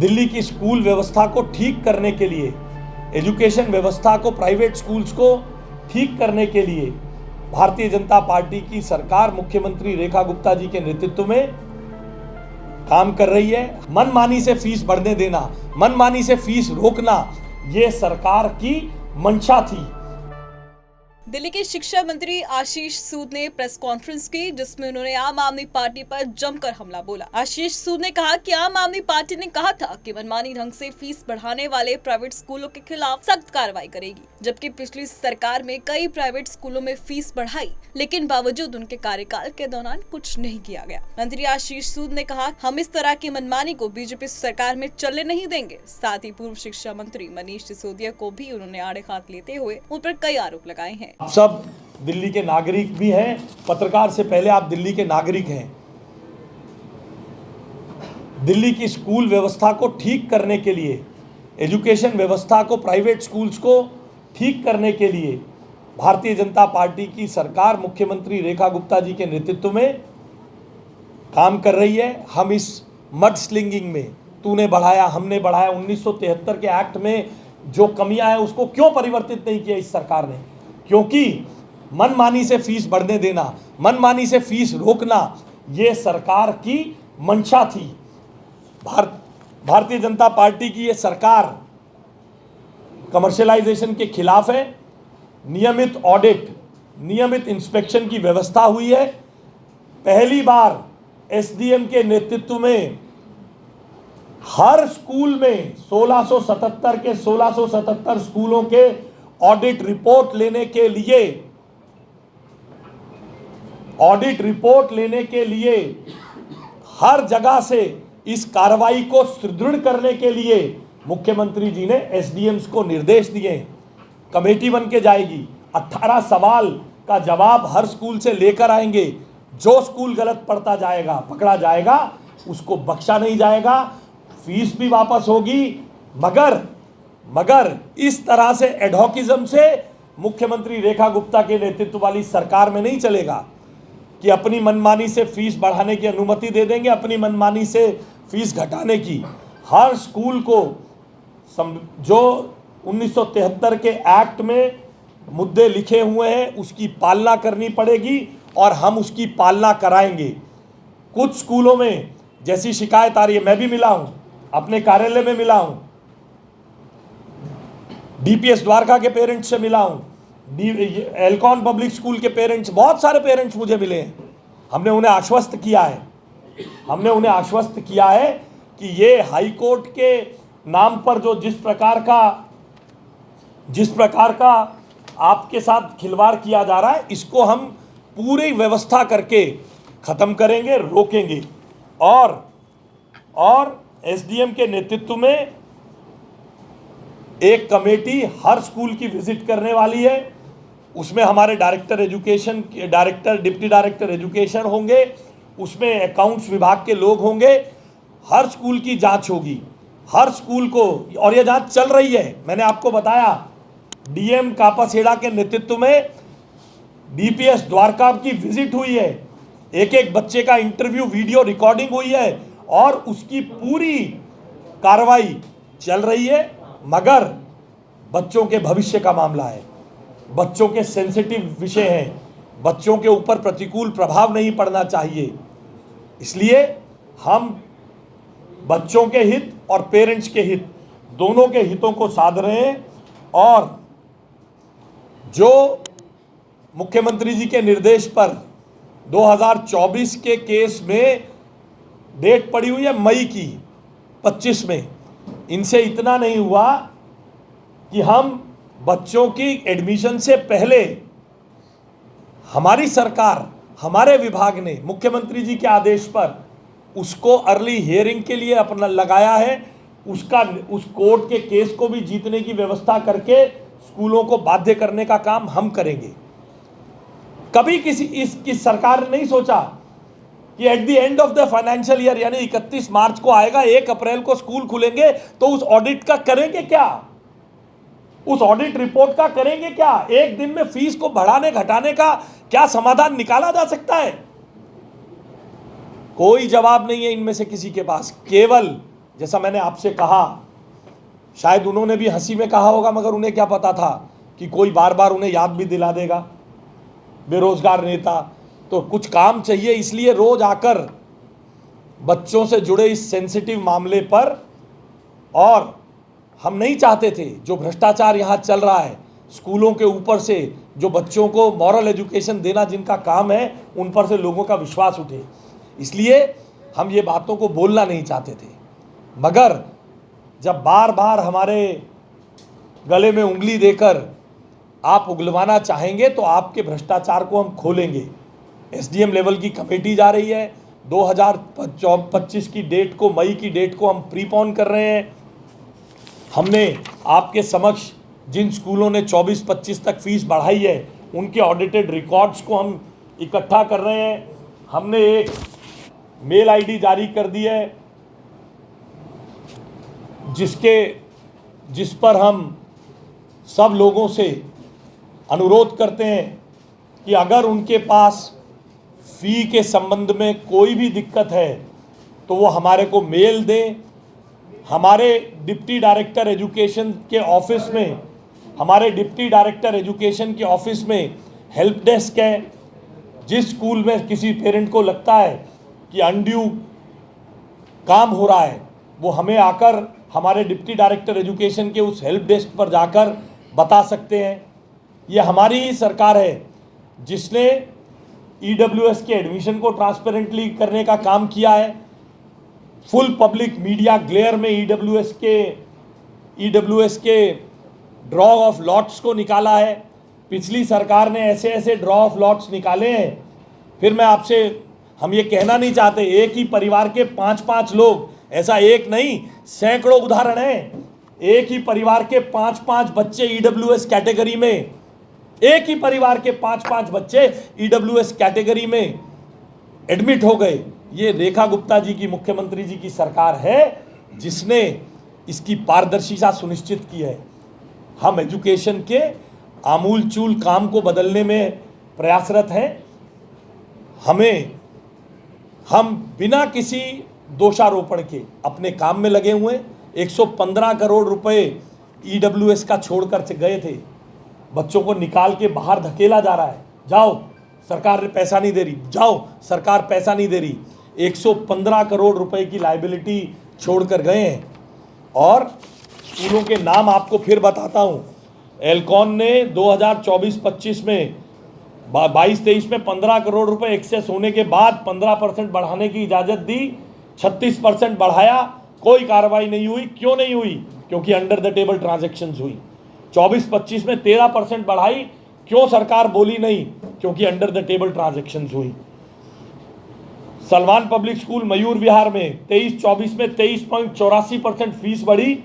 दिल्ली की स्कूल व्यवस्था को ठीक करने के लिए, एजुकेशन व्यवस्था को, प्राइवेट स्कूल्स को ठीक करने के लिए भारतीय जनता पार्टी की सरकार मुख्यमंत्री रेखा गुप्ता जी के नेतृत्व में काम कर रही है। मनमानी से फीस बढ़ने देना, मनमानी से फीस रोकना, ये सरकार की मंशा थी। दिल्ली के शिक्षा मंत्री आशीष सूद ने प्रेस कॉन्फ्रेंस की, जिसमें उन्होंने आम आदमी पार्टी पर जमकर हमला बोला। आशीष सूद ने कहा कि आम आदमी पार्टी ने कहा था कि मनमानी ढंग से फीस बढ़ाने वाले प्राइवेट स्कूलों के खिलाफ सख्त कार्रवाई करेगी, जबकि पिछली सरकार में कई प्राइवेट स्कूलों में फीस बढ़ाई, लेकिन बावजूद उनके कार्यकाल के दौरान कुछ नहीं किया गया। मंत्री आशीष सूद ने कहा, हम इस तरह की मनमानी को बीजेपी सरकार में चलने नहीं देंगे। साथ ही पूर्व शिक्षा मंत्री मनीष सिसोदिया को भी उन्होंने आड़े हाथ लेते हुए उन पर कई आरोप लगाए हैं। आप सब दिल्ली के नागरिक भी हैं, पत्रकार से पहले आप दिल्ली के नागरिक हैं। दिल्ली की स्कूल व्यवस्था को ठीक करने के लिए, एजुकेशन व्यवस्था को, प्राइवेट स्कूल्स को ठीक करने के लिए भारतीय जनता पार्टी की सरकार मुख्यमंत्री रेखा गुप्ता जी के नेतृत्व में काम कर रही है। हम इस मड स्लिंगिंग में, तूने बढ़ाया हमने बढ़ाया, 1973 के एक्ट में जो कमियां हैं उसको क्यों परिवर्तित नहीं किया इस सरकार ने? क्योंकि मनमानी से फीस बढ़ने देना, मनमानी से फीस रोकना, ये सरकार की मंशा थी। भारतीय जनता पार्टी की ये सरकार कमर्शियलाइजेशन के खिलाफ है। नियमित ऑडिट, नियमित इंस्पेक्शन की व्यवस्था हुई है। पहली बार एसडीएम के नेतृत्व में हर स्कूल में 1677 के 1677 स्कूलों के ऑडिट रिपोर्ट लेने के लिए हर जगह से इस कार्रवाई को सुदृढ़ करने के लिए मुख्यमंत्री जी ने एसडीएम्स को निर्देश दिए। कमेटी बन के जाएगी, 18 सवाल का जवाब हर स्कूल से लेकर आएंगे। जो स्कूल गलत पढ़ता जाएगा, पकड़ा जाएगा, उसको बख्शा नहीं जाएगा, फीस भी वापस होगी। मगर इस तरह से एडहॉकिज्म से मुख्यमंत्री रेखा गुप्ता के नेतृत्व वाली सरकार में नहीं चलेगा कि अपनी मनमानी से फीस बढ़ाने की अनुमति दे देंगे, अपनी मनमानी से फीस घटाने की। हर स्कूल को जो 1973 के एक्ट में मुद्दे लिखे हुए हैं उसकी पालना करनी पड़ेगी और हम उसकी पालना कराएंगे। कुछ स्कूलों में जैसी शिकायत आ रही है, मैं भी मिला हूं, अपने कार्यालय में मिला हूं, डीपीएस द्वारका के पेरेंट्स से मिला हूं, एल्कॉन पब्लिक स्कूल के पेरेंट्स, बहुत सारे पेरेंट्स मुझे मिले हैं। हमने उन्हें आश्वस्त किया है कि ये हाई कोर्ट के नाम पर जो जिस प्रकार का आपके साथ खिलवाड़ किया जा रहा है, इसको हम पूरी व्यवस्था करके खत्म करेंगे, रोकेंगे। और एसडीएम के नेतृत्व में एक कमेटी हर स्कूल की विजिट करने वाली है। उसमें हमारे डिप्टी डायरेक्टर एजुकेशन होंगे, उसमें अकाउंट्स विभाग के लोग होंगे। हर स्कूल की जांच होगी, हर स्कूल को, और ये जांच चल रही है। मैंने आपको बताया, डीएम कापासेड़ा के नेतृत्व में डीपीएस द्वारका की विजिट हुई है, एक एक बच्चे का इंटरव्यू वीडियो रिकॉर्डिंग हुई है और उसकी पूरी कार्रवाई चल रही है। मगर बच्चों के भविष्य का मामला है, बच्चों के सेंसिटिव विषय हैं, बच्चों के ऊपर प्रतिकूल प्रभाव नहीं पड़ना चाहिए। इसलिए हम बच्चों के हित और पेरेंट्स के हित, दोनों के हितों को साध रहे हैं। और जो मुख्यमंत्री जी के निर्देश पर 2024 के केस में डेट पड़ी हुई है मई की 25 में, इनसे इतना नहीं हुआ कि हम बच्चों की एडमिशन से पहले, हमारी सरकार, हमारे विभाग ने मुख्यमंत्री जी के आदेश पर उसको अर्ली हियरिंग के लिए अपना लगाया है। उस कोर्ट के केस को भी जीतने की व्यवस्था करके स्कूलों को बाध्य करने का काम हम करेंगे। कभी इसकी सरकार ने नहीं सोचा कि at the end of the financial year, यानी 31 मार्च को आएगा, 1 अप्रैल को स्कूल खुलेंगे, तो उस ऑडिट का करेंगे क्या, उस ऑडिट रिपोर्ट का करेंगे क्या? एक दिन में फीस को बढ़ाने घटाने का क्या समाधान निकाला जा सकता है? कोई जवाब नहीं है इनमें से किसी के पास। केवल जैसा मैंने आपसे कहा, शायद उन्होंने भी हंसी में कहा होगा, मगर उन्हें क्या पता था कि कोई बार बार उन्हें याद भी दिला देगा, बेरोजगार नेता। तो कुछ काम चाहिए, इसलिए रोज आकर बच्चों से जुड़े इस सेंसिटिव मामले पर, और हम नहीं चाहते थे जो भ्रष्टाचार यहाँ चल रहा है स्कूलों के ऊपर से, जो बच्चों को मॉरल एजुकेशन देना जिनका काम है, उन पर से लोगों का विश्वास उठे, इसलिए हम ये बातों को बोलना नहीं चाहते थे। मगर जब बार बार हमारे गले में उंगली देकर आप उगलवाना चाहेंगे तो आपके भ्रष्टाचार को हम खोलेंगे। एसडीएम लेवल की कमेटी जा रही है, 2025 की डेट को, मई की डेट को हम प्रीपोन कर रहे हैं। हमने आपके समक्ष जिन स्कूलों ने 24-25 तक फीस बढ़ाई है उनके ऑडिटेड रिकॉर्ड्स को हम इकट्ठा कर रहे हैं। हमने एक मेल आईडी जारी कर दी है जिस पर हम सब लोगों से अनुरोध करते हैं कि अगर उनके पास फ़ी के संबंध में कोई भी दिक्कत है तो वो हमारे को मेल दें। हमारे डिप्टी डायरेक्टर एजुकेशन के ऑफिस में हेल्प डेस्क है। जिस स्कूल में किसी पेरेंट को लगता है कि अनड्यू काम हो रहा है, वो हमें आकर हमारे डिप्टी डायरेक्टर एजुकेशन के उस हेल्प डेस्क पर जाकर बता सकते हैं। ये हमारी ही सरकार है जिसने ईडब्ल्यूएस के एडमिशन को ट्रांसपेरेंटली करने का काम किया है। फुल पब्लिक मीडिया ग्लेयर में ईडब्ल्यूएस के ड्रॉ ऑफ लॉट्स को निकाला है। पिछली सरकार ने ऐसे ऐसे ड्रॉ ऑफ लॉट्स निकाले हैं। फिर हम ये कहना नहीं चाहते एक ही परिवार के 5-5 लोग, ऐसा एक नहीं सैकड़ों उदाहरण हैं। एक ही परिवार के 5-5 बच्चे ईडब्ल्यूएस कैटेगरी में, एक ही परिवार के 5-5 बच्चे ईडब्ल्यूएस कैटेगरी में एडमिट हो गए। ये रेखा गुप्ता जी की, मुख्यमंत्री जी की सरकार है जिसने इसकी पारदर्शिता सुनिश्चित की है। हम एजुकेशन के आमूल चूल काम को बदलने में प्रयासरत हैं। हम बिना किसी दोषारोपण के अपने काम में लगे हुए। 115 करोड़ रुपए ईडब्ल्यूएस का छोड़कर गए थे, बच्चों को निकाल के बाहर धकेला जा रहा है। जाओ, सरकार पैसा नहीं दे रही, जाओ, सरकार पैसा नहीं दे रही। 115 करोड़ रुपए की लायबिलिटी छोड़कर गए हैं। और स्कूलों के नाम आपको फिर बताता हूँ। एल्कॉन ने 2024-25 में 22-23 में 15 करोड़ रुपए एक्सेस होने के बाद 15% बढ़ाने की इजाज़त दी, 36% बढ़ाया, कोई कार्रवाई नहीं हुई। क्यों नहीं हुई? क्योंकि अंडर द टेबल ट्रांजैक्शंस हुई। 24-25 में 13% बढ़ाई, क्यों सरकार बोली नहीं? क्योंकि अंडर द टेबल ट्रांजैक्शंस हुई। सलमान पब्लिक स्कूल मयूर विहार में 23-24 में 23.84% फीस बढ़ी,